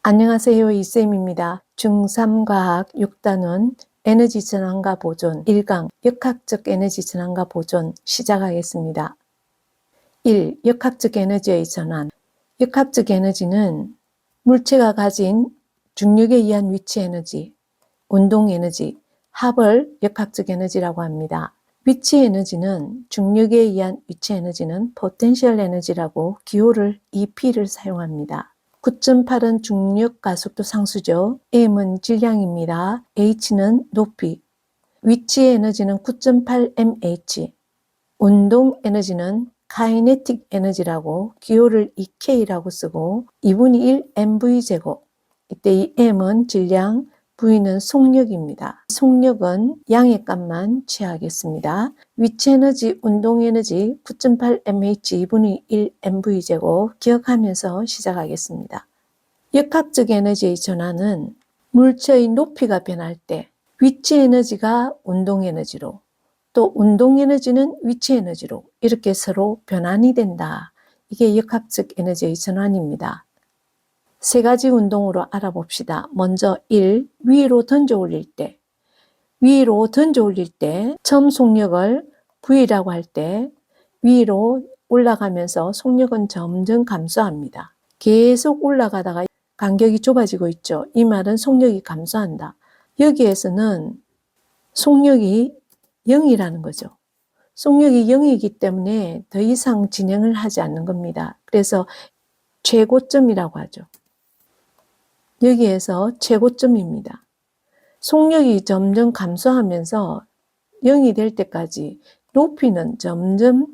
안녕하세요. 이쌤입니다. 중3 과학 6단원 에너지 전환과 보존 1강 역학적 에너지 전환과 보존 시작하겠습니다. 1. 역학적 에너지의 전환. 역학적 에너지는 물체가 가진 중력에 의한 위치 에너지, 운동 에너지, 합을 역학적 에너지라고 합니다. 위치 에너지는 중력에 의한 위치 에너지는 포텐셜 에너지라고 기호를 EP를 사용합니다. 9.8은 중력 가속도 상수죠. m은 질량입니다. h는 높이. 위치 에너지는 9.8mh. 운동 에너지는 카이네틱 에너지라고 기호를 EK라고 쓰고 2분의 1 mv제곱. 이때 이 m은 질량, v는 속력입니다. 속력은 양의 값만 취하겠습니다. 위치 에너지, 운동 에너지 9.8mh 2분의 1 mv제곱 기억하면서 시작하겠습니다. 역학적 에너지의 전환은 물체의 높이가 변할 때 위치 에너지가 운동 에너지로 또 운동 에너지는 위치 에너지로 이렇게 서로 변환이 된다. 이게 역학적 에너지의 전환입니다. 세 가지 운동으로 알아봅시다. 먼저 1. 위로 던져 올릴 때. 위로 던져 올릴 때 처음 속력을 V라고 할 때 위로 올라가면서 속력은 점점 감소합니다. 계속 올라가다가 간격이 좁아지고 있죠. 이 말은 속력이 감소한다. 여기에서는 속력이 0이라는 거죠. 속력이 0이기 때문에 더 이상 진행을 하지 않는 겁니다. 그래서 최고점이라고 하죠. 여기에서 최고점입니다. 속력이 점점 감소하면서 0이 될 때까지 높이는 점점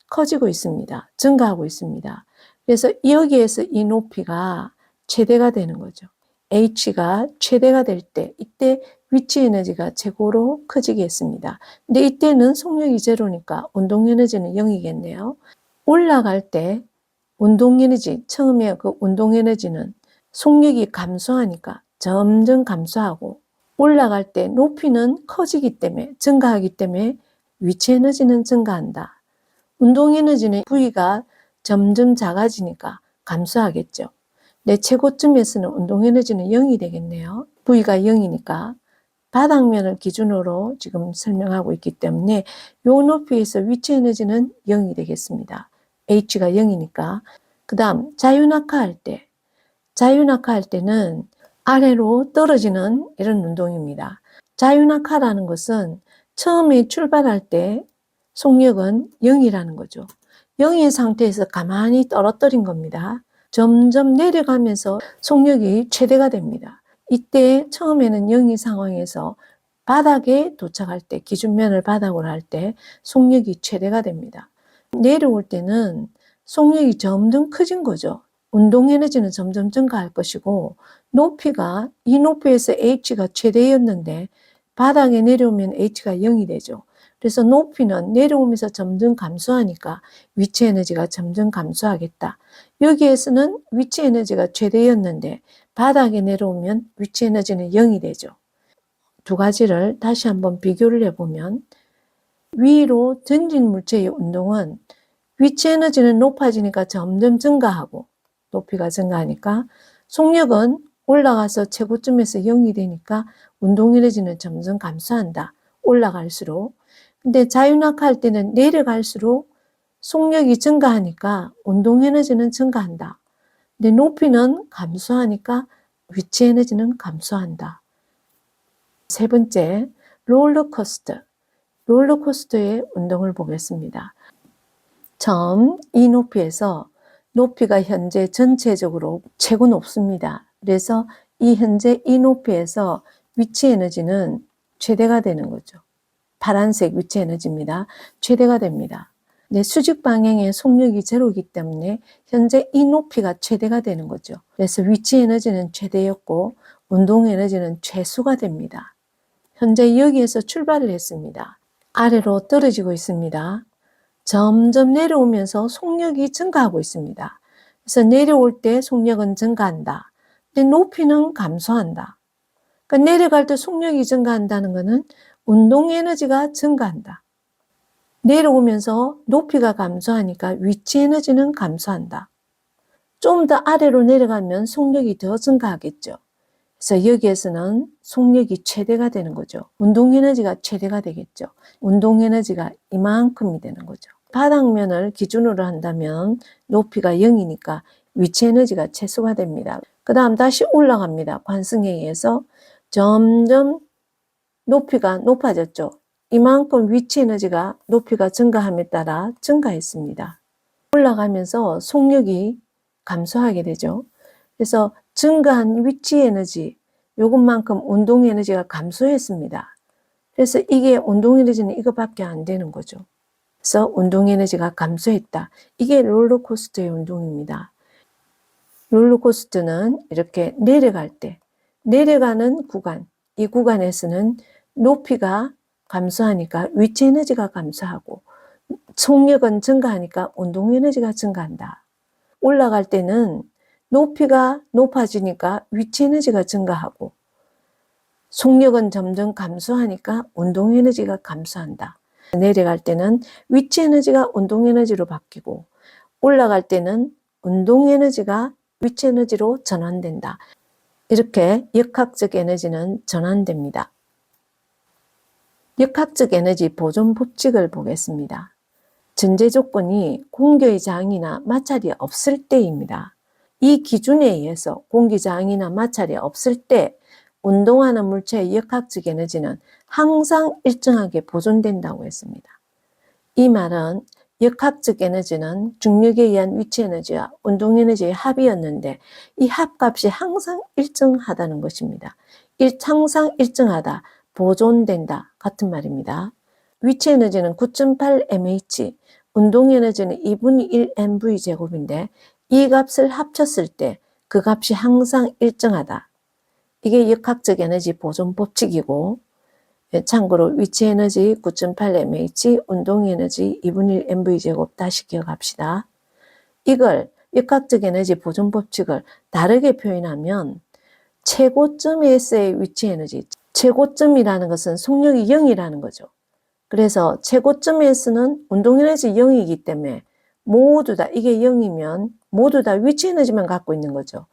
커지고 있습니다. 증가하고 있습니다. 그래서 여기에서 이 높이가 최대가 되는 거죠. h가 최대가 될 때 이때 위치 에너지가 최고로 커지겠습니다. 근데 이때는 속력이 제로니까 운동 에너지는 0이겠네요. 올라갈 때 운동 에너지, 처음에 그 운동 에너지는 속력이 감소하니까 점점 감소하고 올라갈 때 높이는 커지기 때문에 증가하기 때문에 위치 에너지는 증가한다. 운동 에너지는 V가 점점 작아지니까 감소하겠죠. 내 최고점에서는 운동 에너지는 0이 되겠네요. V가 0이니까 바닥면을 기준으로 지금 설명하고 있기 때문에 이 높이에서 위치 에너지는 0이 되겠습니다. H가 0이니까. 그 다음 자유낙하할 때. 자유낙하할 때는 아래로 떨어지는 이런 운동입니다. 자유낙하라는 것은 처음에 출발할 때 속력은 0이라는 거죠. 0인 상태에서 가만히 떨어뜨린 겁니다. 점점 내려가면서 속력이 최대가 됩니다. 이때 처음에는 0인 상황에서 바닥에 도착할 때, 기준면을 바닥으로 할 때 속력이 최대가 됩니다. 내려올 때는 속력이 점점 커진 거죠. 운동 에너지는 점점 증가할 것이고 높이가 이 높이에서 h가 최대였는데 바닥에 내려오면 h가 0이 되죠. 그래서 높이는 내려오면서 점점 감소하니까 위치 에너지가 점점 감소하겠다. 여기에서는 위치 에너지가 최대였는데 바닥에 내려오면 위치 에너지는 0이 되죠. 두 가지를 다시 한번 비교를 해보면 위로 던진 물체의 운동은 위치 에너지는 높아지니까 점점 증가하고 높이가 증가하니까 속력은 올라가서 최고점에서 0이 되니까 운동 에너지는 점점 감소한다. 올라갈수록. 근데 자유낙하할 때는 내려갈수록 속력이 증가하니까 운동 에너지는 증가한다. 근데 높이는 감소하니까 위치 에너지는 감소한다. 세 번째, 롤러코스터. 롤러코스터의 운동을 보겠습니다. 처음 이 높이에서 높이가 현재 전체적으로 최고 높습니다. 그래서 이 현재 이 높이에서 위치 에너지는 최대가 되는 거죠. 파란색 위치 에너지입니다. 최대가 됩니다. 네, 수직 방향의 속력이 제로이기 때문에 현재 이 높이가 최대가 되는 거죠. 그래서 위치 에너지는 최대였고 운동 에너지는 최소가 됩니다. 현재 여기에서 출발을 했습니다. 아래로 떨어지고 있습니다. 점점 내려오면서 속력이 증가하고 있습니다. 그래서 내려올 때 속력은 증가한다. 근데 높이는 감소한다. 그러니까 내려갈 때 속력이 증가한다는 것은 운동 에너지가 증가한다. 내려오면서 높이가 감소하니까 위치 에너지는 감소한다. 좀 더 아래로 내려가면 속력이 더 증가하겠죠. 그래서 여기에서는 속력이 최대가 되는 거죠. 운동 에너지가 최대가 되겠죠. 운동 에너지가 이만큼이 되는 거죠. 바닥면을 기준으로 한다면 높이가 0이니까 위치 에너지가 최소가 됩니다. 그 다음 다시 올라갑니다. 관성에 의해서 점점 높이가 높아졌죠. 이만큼 위치 에너지가 높이가 증가함에 따라 증가했습니다. 올라가면서 속력이 감소하게 되죠. 그래서 증가한 위치 에너지, 요것만큼 운동 에너지가 감소했습니다. 그래서 이게 운동 에너지는 이거밖에 안 되는 거죠. 그래서 운동 에너지가 감소했다. 이게 롤러코스터의 운동입니다. 롤러코스터는 이렇게 내려갈 때, 내려가는 구간, 이 구간에서는 높이가 감소하니까 위치 에너지가 감소하고 속력은 증가하니까 운동 에너지가 증가한다. 올라갈 때는 높이가 높아지니까 위치 에너지가 증가하고 속력은 점점 감소하니까 운동 에너지가 감소한다. 내려갈 때는 위치 에너지가 운동 에너지로 바뀌고 올라갈 때는 운동 에너지가 위치 에너지로 전환된다. 이렇게 역학적 에너지는 전환됩니다. 역학적 에너지 보존 법칙을 보겠습니다. 전제 조건이 공기의 저항이나 마찰이 없을 때입니다. 이 기준에 의해서 공기 저항이나 마찰이 없을 때 운동하는 물체의 역학적 에너지는 항상 일정하게 보존된다고 했습니다. 이 말은 역학적 에너지는 중력에 의한 위치 에너지와 운동 에너지의 합이었는데 이 합값이 항상 일정하다는 것입니다. 항상 일정하다, 보존된다 같은 말입니다. 위치 에너지는 9.8mh, 운동 에너지는 2분의 1 mv 제곱인데 이 값을 합쳤을 때 그 값이 항상 일정하다. 이게 역학적 에너지 보존 법칙이고 참고로 위치 에너지 9.8mh, 운동 에너지 2분의 1 mv 제곱 다시 기억합시다. 이걸 역학적 에너지 보존 법칙을 다르게 표현하면 최고점에서의 위치 에너지, 최고점이라는 것은 속력이 0이라는 거죠. 그래서 최고점에서는 운동 에너지 0이기 때문에 모두 다 이게 0이면 모두 다 위치 에너지만 갖고 있는 거죠.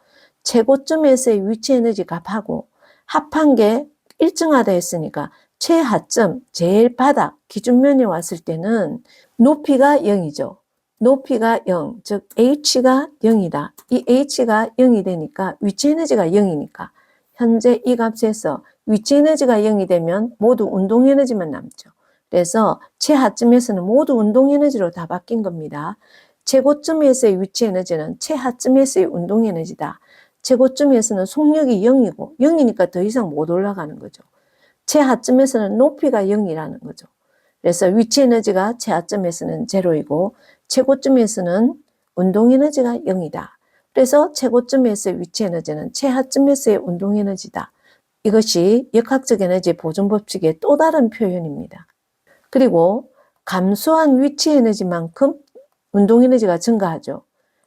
최고점에서의 위치 에너지 값하고 합한 게 일정하다 했으니까 최하점, 제일 바닥, 기준면에 왔을 때는 높이가 0이죠. 높이가 0, 즉 H가 0이다. 이 H가 0이 되니까 위치 에너지가 0이니까 현재 이 값에서 위치 에너지가 0이 되면 모두 운동 에너지만 남죠. 그래서 최하점에서는 모두 운동 에너지로 다 바뀐 겁니다. 최고점에서의 위치 에너지는 최하점에서의 운동 에너지다. 최고점에서는 속력이 0이고 0이니까 더 이상 못 올라가는 거죠. 최하점에서는 높이가 0이라는 거죠. 그래서 위치 에너지가 최하점에서는 0이고 최고점에서는 운동 에너지가 0이다. 그래서 최고점에서의 위치 에너지는 최하점에서의 운동 에너지다. 이것이 역학적 에너지 보존 법칙의 또 다른 표현입니다. 그리고 감소한 위치 에너지만큼 운동 에너지가 증가하죠.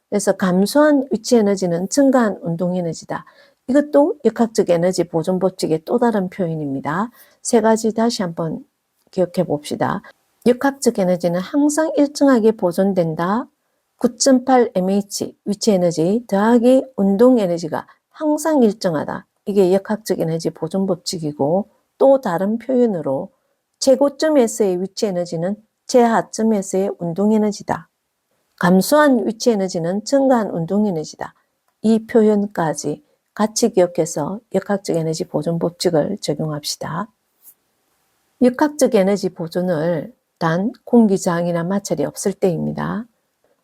그래서 감소한 위치 에너지는 증가한 운동 에너지다. 이것도 역학적 에너지 보존 법칙의 또 다른 표현입니다. 세 가지 다시 한번 기억해 봅시다. 역학적 에너지는 항상 일정하게 보존된다. 9.8mh 위치 에너지 더하기 운동 에너지가 항상 일정하다. 이게 역학적 에너지 보존 법칙이고 또 다른 표현으로 최고점에서의 위치 에너지는 최하점에서의 운동 에너지다. 감소한 위치 에너지는 증가한 운동 에너지다. 이 표현까지 같이 기억해서 역학적 에너지 보존 법칙을 적용합시다. 역학적 에너지 보존을 단 공기 저항이나 마찰이 없을 때입니다.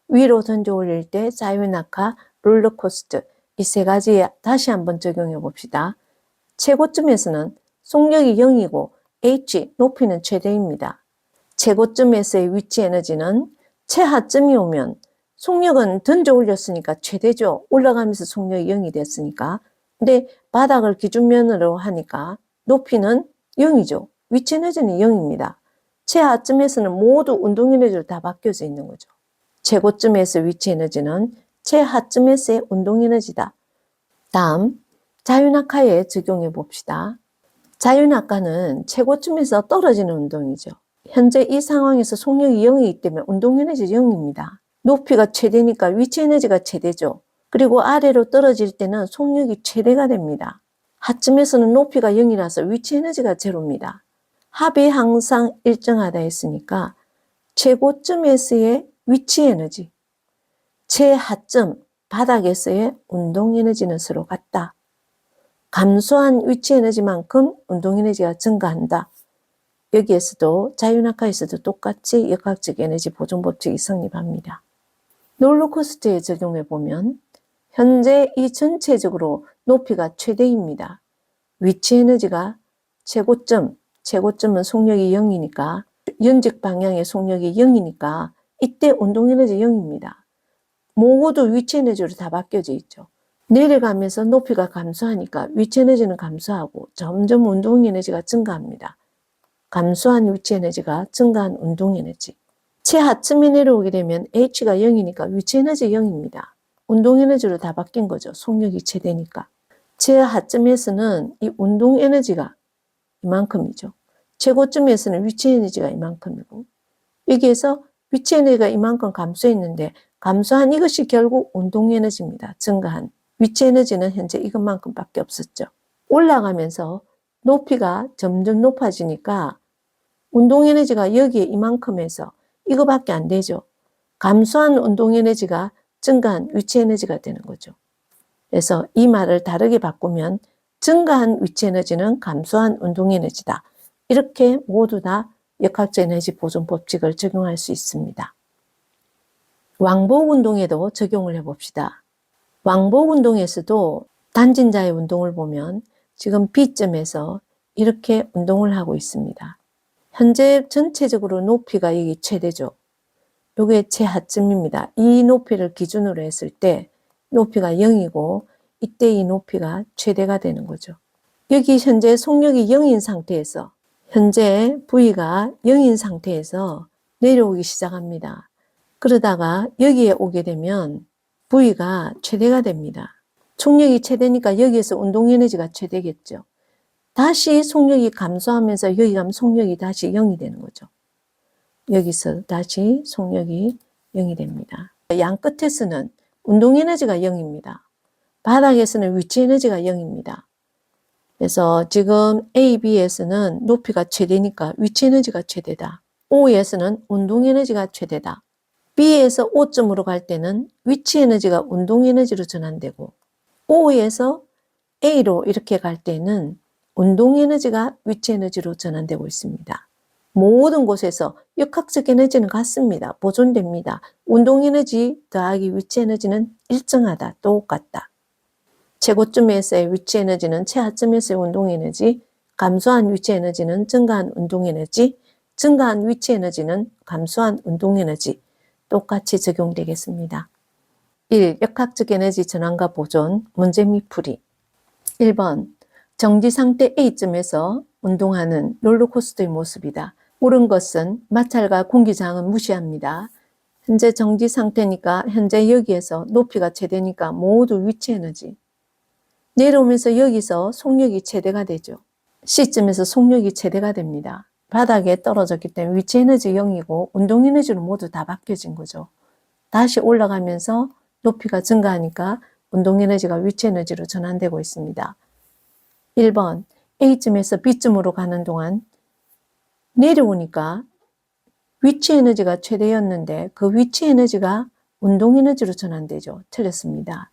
위로 던져 올릴 때 자유낙하, 롤러코스터 이 세 가지에 다시 한번 적용해 봅시다. 최고점에서는 속력이 0이고 H, 높이는 최대입니다. 최고점에서의 위치 에너지는 최하점이 오면 속력은 던져 올렸으니까 최대죠. 올라가면서 속력이 0이 됐으니까. 근데 바닥을 기준면으로 하니까 높이는 0이죠. 위치 에너지는 0입니다. 최하점에서는 모두 운동 에너지로 다 바뀌어져 있는 거죠. 최고점에서 위치 에너지는 최하점에서의 운동 에너지다. 다음 자유낙하에 적용해 봅시다. 자유낙하는 최고점에서 떨어지는 운동이죠. 현재 이 상황에서 속력이 0이기 때문에 운동 에너지 0입니다. 높이가 최대니까 위치 에너지가 최대죠. 그리고 아래로 떨어질 때는 속력이 최대가 됩니다. 하쯤에서는 높이가 0이라서 위치 에너지가 제로입니다. 합이 항상 일정하다 했으니까 최고점에서의 위치 에너지, 최하점, 바닥에서의 운동 에너지는 서로 같다. 감소한 위치 에너지만큼 운동 에너지가 증가한다. 여기에서도 자유낙하에서도 똑같이 역학적 에너지 보존 법칙이 성립합니다. 롤러코스터에 적용해 보면 현재 이 전체적으로 높이가 최대입니다. 위치 에너지가 최고점은 속력이 0이니까 연직 방향의 속력이 0이니까 이때 운동 에너지 0입니다. 모두 위치 에너지로 다 바뀌어져 있죠. 내려가면서 높이가 감소하니까 위치 에너지는 감소하고 점점 운동 에너지가 증가합니다. 감소한 위치 에너지가 증가한 운동 에너지. 최하층이 내려오게 되면 H가 0이니까 위치 에너지 0입니다. 운동 에너지로 다 바뀐 거죠. 속력이 최대니까. 최하점에서는 이 운동 에너지가 이만큼이죠. 최고점에서는 위치 에너지가 이만큼이고, 여기에서 위치 에너지가 이만큼 감소했는데 감소한 이것이 결국 운동 에너지입니다. 증가한. 위치 에너지는 현재 이것만큼밖에 없었죠. 올라가면서 높이가 점점 높아지니까 운동 에너지가 여기에 이만큼에서 이거밖에 안 되죠. 감소한 운동 에너지가 증가한 위치 에너지가 되는 거죠. 그래서 이 말을 다르게 바꾸면 증가한 위치 에너지는 감소한 운동 에너지다. 이렇게 모두 다 역학적 에너지 보존 법칙을 적용할 수 있습니다. 왕복 운동에도 적용을 해봅시다. 왕복 운동에서도 단진자의 운동을 보면 지금 B점에서 이렇게 운동을 하고 있습니다. 현재 전체적으로 높이가 여기 최대죠. 이게 최하점입니다. 이 높이를 기준으로 했을 때 높이가 0이고 이때 이 높이가 최대가 되는 거죠. 여기 현재 속력이 0인 상태에서 현재 V가 0인 상태에서 내려오기 시작합니다. 그러다가 여기에 오게 되면 V가 최대가 됩니다. 속력이 최대니까 여기에서 운동 에너지가 최대겠죠. 다시 속력이 감소하면서 여기 가면 속력이 다시 0이 되는 거죠. 여기서 다시 속력이 0이 됩니다. 양 끝에서는 운동 에너지가 0입니다. 바닥에서는 위치 에너지가 0입니다. 그래서 지금 A, B에서는 높이가 최대니까 위치 에너지가 최대다. O에서는 운동 에너지가 최대다. B에서 O점으로 갈 때는 위치 에너지가 운동 에너지로 전환되고 O에서 A로 이렇게 갈 때는 운동 에너지가 위치 에너지로 전환되고 있습니다. 모든 곳에서 역학적 에너지는 같습니다. 보존됩니다. 운동 에너지 더하기 위치 에너지는 일정하다. 똑같다. 최고점에서의 위치 에너지는 최하점에서의 운동 에너지, 감소한 위치 에너지는 증가한 운동 에너지, 증가한 위치 에너지는 감소한 운동 에너지 똑같이 적용되겠습니다. 1. 역학적 에너지 전환과 보존, 문제 및 풀이. 1번. 정지 상태 A점에서 운동하는 롤러코스터의 모습이다. 옳은 것은 마찰과 공기저항은 무시합니다. 현재 정지 상태니까 현재 여기에서 높이가 최대니까 모두 위치 에너지. 내려오면서 여기서 속력이 최대가 되죠. C점에서 속력이 최대가 됩니다. 바닥에 떨어졌기 때문에 위치 에너지 0이고 운동 에너지로 모두 다 바뀌어진 거죠. 다시 올라가면서 높이가 증가하니까 운동 에너지가 위치 에너지로 전환되고 있습니다. 1번 A점에서 B점으로 가는 동안 내려오니까 위치 에너지가 최대였는데 그 위치 에너지가 운동 에너지로 전환되죠. 틀렸습니다.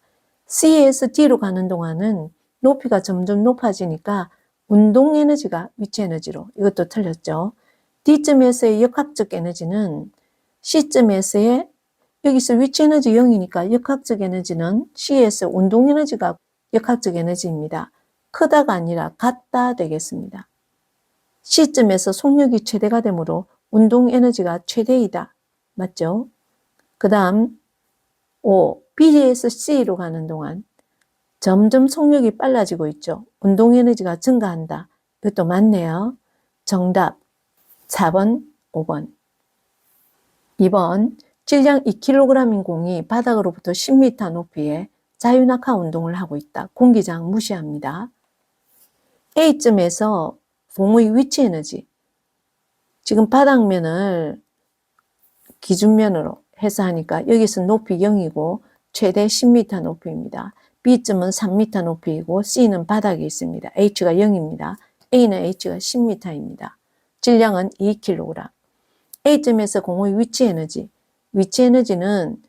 C에서 D로 가는 동안은 높이가 점점 높아지니까 운동 에너지가 위치 에너지로, 이것도 틀렸죠. D점에서의 역학적 에너지는 C점에서의 여기서 위치 에너지 0이니까 역학적 에너지는 C에서 운동 에너지가 역학적 에너지입니다. 크다가 아니라 같다 되겠습니다. C점에서 속력이 최대가 되므로 운동 에너지가 최대이다. 맞죠? 그 다음 5. B에서 C로 가는 동안 점점 속력이 빨라지고 있죠. 운동 에너지가 증가한다. 이것도 맞네요. 정답 4번, 5번. 2번 질량 2kg인 공이 바닥으로부터 10m 높이에 자유낙하 운동을 하고 있다. 공기저항 무시합니다. A점에서 공의 위치 에너지, 지금 바닥면을 기준면으로 해서 하니까 여기서 높이 0이고 최대 10m 높이입니다. B점은 3m 높이이고 C는 바닥에 있습니다. H가 0입니다. A는 H가 10m입니다. 질량은 2kg. A점에서 공의 위치 에너지. 위치 에너지는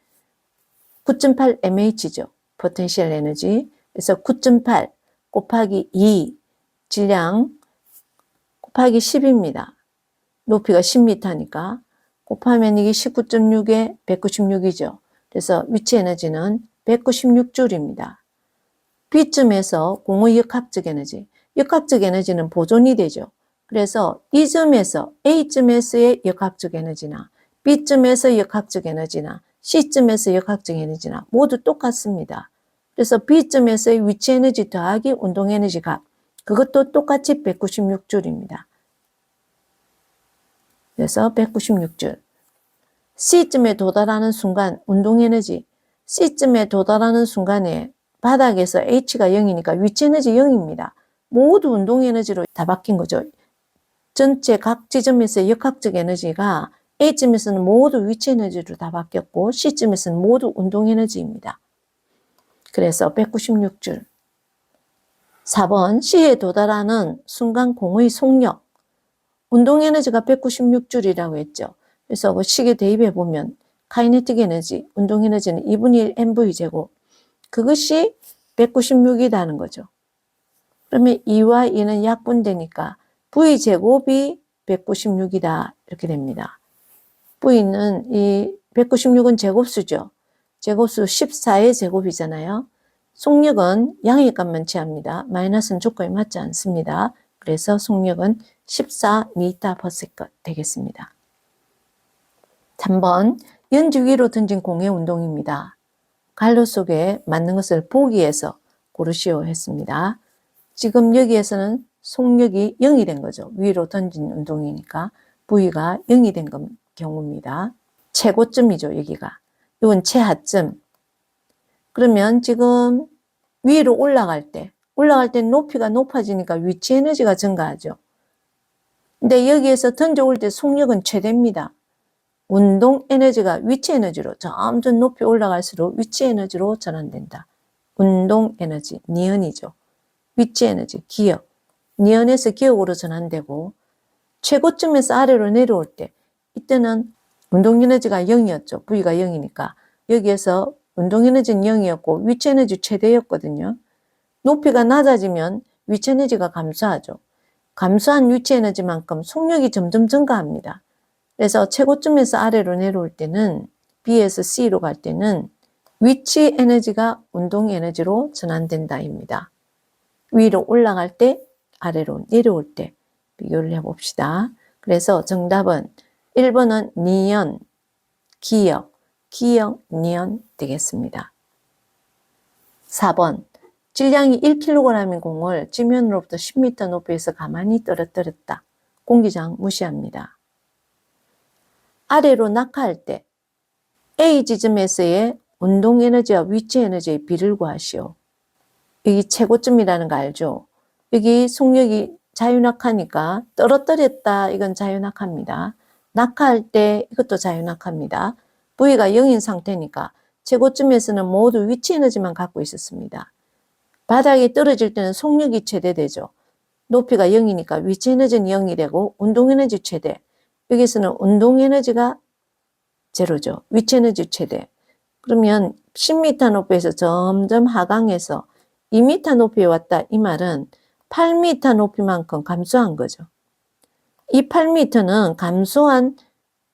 9.8 mH죠. 포텐셜 에너지. 그래서 9.8 곱하기 2 질량 곱하기 10입니다. 높이가 10m니까 곱하면 이게 19.6에 196이죠. 그래서 위치 에너지는 196줄입니다. B점에서 공의 역학적 에너지. 역학적 에너지는 보존이 되죠. 그래서 이 점에서 A점에서의 역학적 에너지나 B점에서 역학적 에너지나 C점에서 역학적 에너지나 모두 똑같습니다. 그래서 B점에서의 위치 에너지 더하기 운동 에너지 값. 그것도 똑같이 196줄입니다. 그래서 196줄. C점에 도달하는 순간 운동 에너지. C점에 도달하는 순간에 바닥에서 H가 0이니까 위치 에너지 0입니다. 모두 운동 에너지로 다 바뀐 거죠. 전체 각 지점에서의 역학적 에너지가 A점에서는 모두 위치 에너지로 다 바뀌었고 C점에서는 모두 운동 에너지입니다. 그래서 196줄. 4번 C에 도달하는 순간 공의 속력. 운동 에너지가 196줄이라고 했죠. 그래서 그 식에 대입해 보면 카이네틱 에너지, 운동 에너지는 2분의 1 mv 제곱. 그것이 196이라는 거죠. 그러면 2와 2는 약분되니까 v 제곱이 196이다 이렇게 됩니다. v는 이 196은 제곱수죠. 제곱수 14의 제곱이잖아요. 속력은 양의값만 취합니다. 마이너스는 조건에 맞지 않습니다. 그래서 속력은 14m/s 되겠습니다. 3번 연지 위로 던진 공의 운동입니다. 갈로 속에 맞는 것을 보기에서 고르시오 했습니다. 지금 여기에서는 속력이 0이 된 거죠. 위로 던진 운동이니까 V가 0이 된 경우입니다. 최고점이죠. 여기가. 이건 최하점. 그러면 지금 위로 올라갈 때 높이가 높아지니까 위치 에너지가 증가하죠. 근데 여기에서 던져올 때 속력은 최대입니다. 운동 에너지가 위치 에너지로 점점 높이 올라갈수록 위치 에너지로 전환된다. 운동 에너지, 니은이죠. 위치 에너지, 기억. 니은에서 기억으로 전환되고 최고점에서 아래로 내려올 때 이때는 운동 에너지가 0이었죠. V가 0이니까 여기에서 운동 에너지는 0이었고 위치 에너지 최대였거든요. 높이가 낮아지면 위치 에너지가 감소하죠. 감소한 위치 에너지만큼 속력이 점점 증가합니다. 그래서 최고점에서 아래로 내려올 때는 B에서 C로 갈 때는 위치 에너지가 운동 에너지로 전환된다입니다. 위로 올라갈 때 아래로 내려올 때 비교를 해봅시다. 그래서 정답은 1번은 니은, 기역, 니은 되겠습니다. 4번 질량이 1kg인 공을 지면으로부터 10m 높이에서 가만히 떨어뜨렸다. 공기장 무시합니다. 아래로 낙하할 때 A 지점에서의 운동 에너지와 위치 에너지의 비를 구하시오. 여기 최고점이라는 거 알죠? 여기 속력이 자유낙하니까 떨어뜨렸다 이건 자유낙하입니다. 낙하할 때 이것도 자유낙하입니다. V가 0인 상태니까 최고점에서는 모두 위치 에너지만 갖고 있었습니다. 바닥에 떨어질 때는 속력이 최대되죠. 높이가 0이니까 위치 에너지는 0이 되고 운동 에너지 최대. 여기서는 운동 에너지가 제로죠. 위치 에너지 최대. 그러면 10m 높이에서 점점 하강해서 2m 높이에 왔다. 이 말은 8m 높이만큼 감소한 거죠. 이 8m는 감소한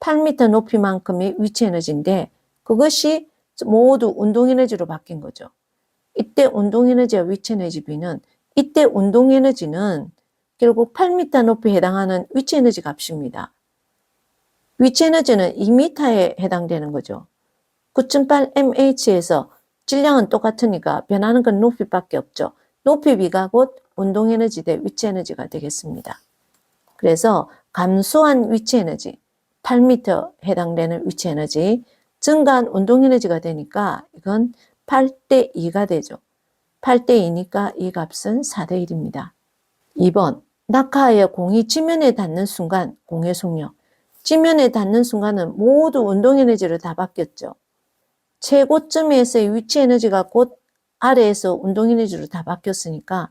8m 높이만큼의 위치 에너지인데 그것이 모두 운동 에너지로 바뀐 거죠. 이때 운동 에너지와 위치 에너지 비는 이때 운동 에너지는 결국 8m 높이에 해당하는 위치 에너지 값입니다. 위치 에너지는 2m에 해당되는 거죠. 9.8 mH에서 질량은 똑같으니까 변하는 건 높이밖에 없죠. 높이 비가 곧 운동 에너지 대 위치 에너지가 되겠습니다. 그래서 감소한 위치 에너지, 8m 해당되는 위치 에너지, 증가한 운동 에너지가 되니까 이건 8대 2가 되죠. 8대 2니까 이 값은 4대 1입니다. 2번 낙하하여 공이 지면에 닿는 순간 공의 속력. 지면에 닿는 순간은 모두 운동 에너지로 다 바뀌었죠. 최고점에서의 위치 에너지가 곧 아래에서 운동 에너지로 다 바뀌었으니까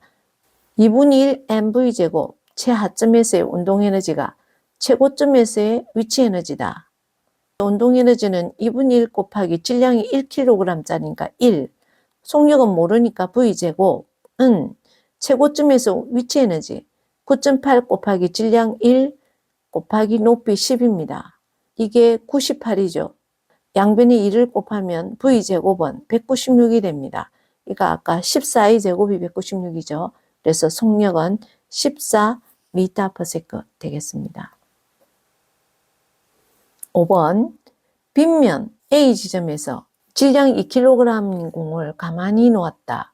2분의 1 mv제곱 최하점에서의 운동 에너지가 최고점에서의 위치 에너지다. 운동 에너지는 2분의 1 곱하기 질량이 1kg짜리니까 1. 속력은 모르니까 v제곱은 최고점에서 위치 에너지 9.8 곱하기 질량 1 곱하기 높이 10입니다. 이게 98이죠. 양변에 2를 곱하면 v제곱은 196이 됩니다. 그러니까 아까 14의 제곱이 196이죠. 그래서 속력은 14m/s 되겠습니다. 5번 빗면 A 지점에서 질량 2kg인 공을 가만히 놓았다.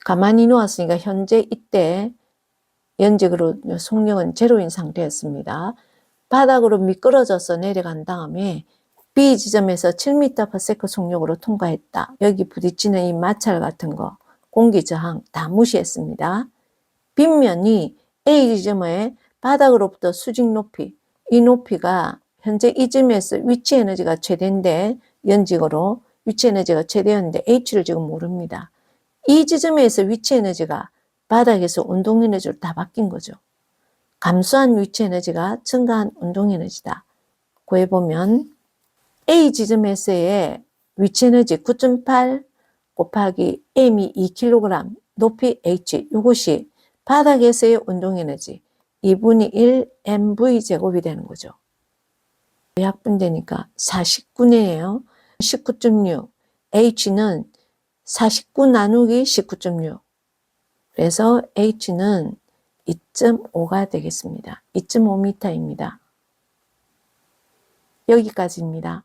가만히 놓았으니까 현재 이때 연직으로 속력은 제로인 상태였습니다. 바닥으로 미끄러져서 내려간 다음에 B 지점에서 7m/s 속력으로 통과했다. 여기 부딪히는 이 마찰 같은 거, 공기 저항 다 무시했습니다. 빗면이 A 지점의 바닥으로부터 수직 높이, 이 높이가 현재 이 점에서 위치 에너지가 최대인데 연직으로 위치 에너지가 최대였는데 H를 지금 모릅니다. 이 지점에서 위치 에너지가 바닥에서 운동 에너지로 다 바뀐 거죠. 감소한 위치 에너지가 증가한 운동 에너지다. 구해보면 A 지점에서의 위치 에너지 9.8 곱하기 M이 2kg, 높이 H, 이것이 바닥에서의 운동 에너지 2분의 1 mv 제곱이 되는 거죠. 약분되니까 49네요. 19.6. H는 49 나누기 19.6. 그래서 H는 2.5가 되겠습니다. 2.5m입니다. 여기까지입니다.